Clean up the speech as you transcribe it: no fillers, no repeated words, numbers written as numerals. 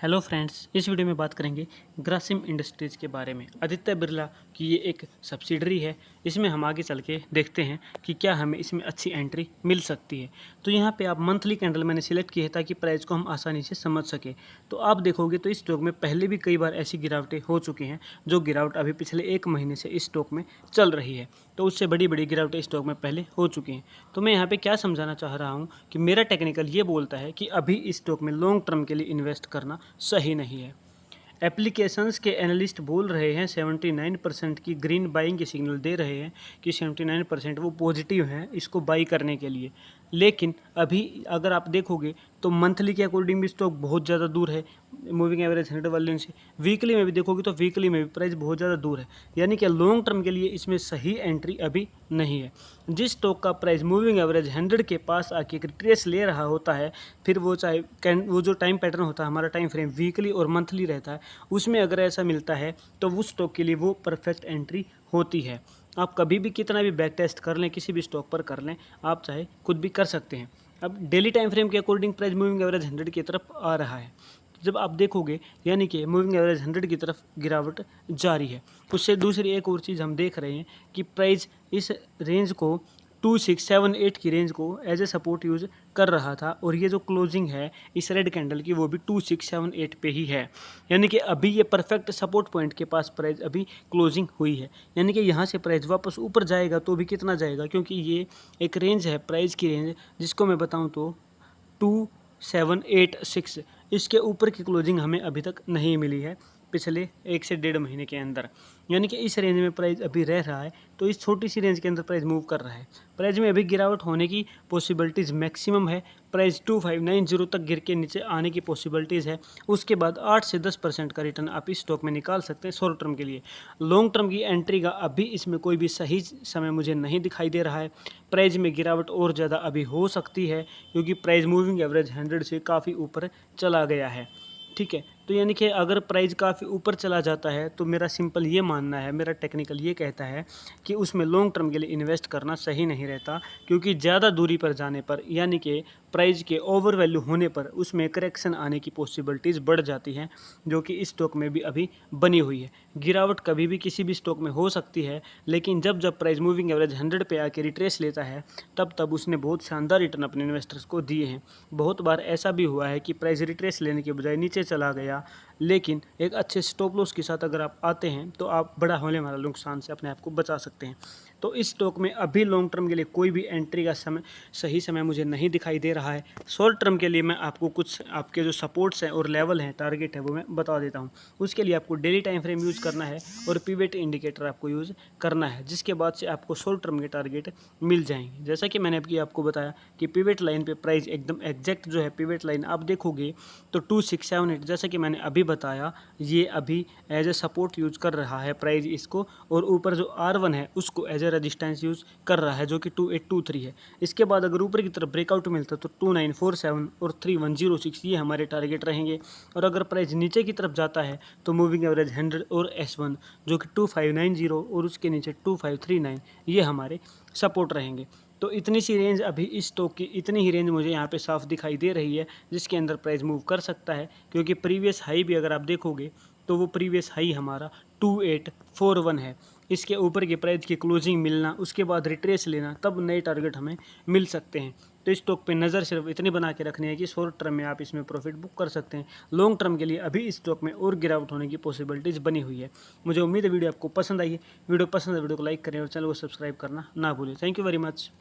Hello friends, इस video में बात करेंगे ग्रासिम इंडस्ट्रीज़ के बारे में। आदित्य बिरला की ये एक सब्सिडरी है। इसमें हम आगे चल के देखते हैं कि क्या हमें इसमें अच्छी एंट्री मिल सकती है। तो यहाँ पे आप मंथली कैंडल मैंने सिलेक्ट की है ताकि प्राइस को हम आसानी से समझ सकें। तो आप देखोगे तो इस स्टॉक में पहले भी कई बार ऐसी गिरावटें हो चुकी हैं, जो गिरावट अभी पिछले 1 महीने से इस स्टॉक में चल रही है। तो उससे बड़ी बड़ी गिरावटें स्टॉक में पहले हो चुकी हैं। तो मैं यहाँ पे क्या समझाना चाह रहा हूँ कि मेरा टेक्निकल ये बोलता है कि अभी इस स्टॉक में लॉन्ग टर्म के लिए इन्वेस्ट करना सही नहीं है। एप्लीकेशंस के एनालिस्ट बोल रहे हैं 79% की ग्रीन बाइंग के सिग्नल दे रहे हैं कि 79% वो पॉजिटिव हैं इसको बाई करने के लिए। लेकिन अभी अगर आप देखोगे तो मंथली के अकॉर्डिंग भी स्टॉक बहुत ज़्यादा दूर है मूविंग एवरेज 100 वॉल्यूम से। वीकली में भी देखोगे तो वीकली में भी प्राइस बहुत ज़्यादा दूर है, यानी कि लॉन्ग टर्म के लिए इसमें सही एंट्री अभी नहीं है। जिस स्टॉक का प्राइस मूविंग एवरेज 100 के पास आके एक ट्रेस ले रहा होता है, फिर वो चाहे वो जो टाइम पैटर्न होता है हमारा टाइम फ्रेम वीकली और मंथली रहता है, उसमें अगर ऐसा मिलता है तो उस स्टॉक के लिए वो परफेक्ट एंट्री होती है। आप कभी भी कितना भी बैक टेस्ट कर लें, किसी भी स्टॉक पर कर लें, आप चाहे खुद भी कर सकते हैं। अब डेली टाइम फ्रेम के अकॉर्डिंग प्राइस मूविंग एवरेज 100 की तरफ आ रहा है। जब आप देखोगे यानी कि मूविंग एवरेज 100 की तरफ गिरावट जारी है। उससे दूसरी एक और चीज़ हम देख रहे हैं कि प्राइस इस रेंज को 2678 की रेंज को एज ए सपोर्ट यूज़ कर रहा था, और ये जो क्लोजिंग है इस रेड कैंडल की वो भी 2678 पे ही है। यानी कि अभी ये परफेक्ट सपोर्ट पॉइंट के पास प्राइस अभी क्लोजिंग हुई है। यानी कि यहाँ से प्राइस वापस ऊपर जाएगा तो भी कितना जाएगा, क्योंकि ये एक रेंज है प्राइस की रेंज, जिसको मैं बताऊँ तो 2786। इसके ऊपर की क्लोजिंग हमें अभी तक नहीं मिली है पिछले 1 से 1.5 महीने के अंदर। यानी कि इस रेंज में प्राइस अभी रह रहा है, तो इस छोटी सी रेंज के अंदर प्राइस मूव कर रहा है। प्राइस में अभी गिरावट होने की पॉसिबिलिटीज़ मैक्सिमम है। प्राइस 2590 तक गिर के नीचे आने की पॉसिबिलिटीज़ है। उसके बाद 8 से 10% का रिटर्न आप इस स्टॉक में निकाल सकते हैं शॉर्ट टर्म के लिए। लॉन्ग टर्म की एंट्री का अभी इसमें कोई भी सही समय मुझे नहीं दिखाई दे रहा है। प्राइस में गिरावट और ज़्यादा अभी हो सकती है, क्योंकि प्राइस मूविंग एवरेज 100 से काफ़ी ऊपर चला गया है। ठीक है, तो यानी कि अगर प्राइस काफ़ी ऊपर चला जाता है तो मेरा सिंपल ये मानना है, मेरा टेक्निकल ये कहता है कि उसमें लॉन्ग टर्म के लिए इन्वेस्ट करना सही नहीं रहता, क्योंकि ज़्यादा दूरी पर जाने पर यानी कि प्राइस के ओवर वैल्यू होने पर उसमें करेक्शन आने की पॉसिबिलिटीज़ बढ़ जाती हैं, जो कि इस स्टॉक में भी अभी बनी हुई है। गिरावट कभी भी किसी भी स्टॉक में हो सकती है, लेकिन जब जब प्राइस मूविंग एवरेज 100 पे आके रिट्रेस लेता है तब तब उसने बहुत शानदार रिटर्न अपने इन्वेस्टर्स को दिए हैं। बहुत बार ऐसा भी हुआ है कि प्राइस रिट्रेस लेने के बजाय नीचे चला गया, लेकिन एक अच्छे स्टॉप लॉस के साथ अगर आप आते हैं तो आप बड़ा होने वाला नुकसान से अपने आप को बचा सकते हैं। तो इस स्टॉक में अभी लॉन्ग टर्म के लिए कोई भी एंट्री का सही समय मुझे नहीं दिखाई दे रहा है। शॉर्ट टर्म के लिए मैं आपको कुछ आपके जो सपोर्ट्स हैं और लेवल हैं, टारगेट है, वो मैं बता देता हूँ। उसके लिए आपको डेली टाइम फ्रेम यूज़ करना है और पिवट इंडिकेटर आपको यूज़ करना है, जिसके बाद से आपको शॉर्ट टर्म के टारगेट मिल जाएंगे। जैसा कि मैंने अभी आपको बताया कि पिवट लाइन पे प्राइस एकदम एग्जैक्ट जो है, पिवट लाइन आप देखोगे तो 2678, जैसा कि मैंने अभी बताया, ये अभी एज ए सपोर्ट यूज़ कर रहा है प्राइस इसको, और ऊपर जो R1 है उसको एज ए रेजिस्टेंस यूज़ कर रहा है, जो कि 2823 है। इसके बाद अगर ऊपर की तरफ ब्रेकआउट मिलता तो 2947 और 3106 ये हमारे टारगेट रहेंगे। और अगर प्राइस नीचे की तरफ जाता है तो मूविंग एवरेज 100 और S1 जो कि 2590 और उसके नीचे 2539 ये हमारे सपोर्ट रहेंगे। तो इतनी सी रेंज अभी इस स्टॉक की, इतनी ही रेंज मुझे यहाँ पे साफ दिखाई दे रही है, जिसके अंदर प्राइस मूव कर सकता है। क्योंकि प्रीवियस हाई भी अगर आप देखोगे तो वो प्रीवियस हाई हमारा 2841 है। इसके ऊपर की प्राइस की क्लोजिंग मिलना, उसके बाद रिट्रेस लेना, तब नए टारगेट हमें मिल सकते हैं। तो इस स्टॉक पे नज़र सिर्फ इतनी बना के रखनी है कि शॉर्ट टर्म में आप इसमें प्रॉफिट बुक कर सकते हैं। लॉन्ग टर्म के लिए अभी इस स्टॉक में और गिरावट होने की पॉसिबिलिटीज़ बनी हुई है। मुझे उम्मीद है वीडियो आपको पसंद आई है। वीडियो पसंद है वीडियो को लाइक करें और चैनल को सब्सक्राइब करना ना भूलें। Thank you very much.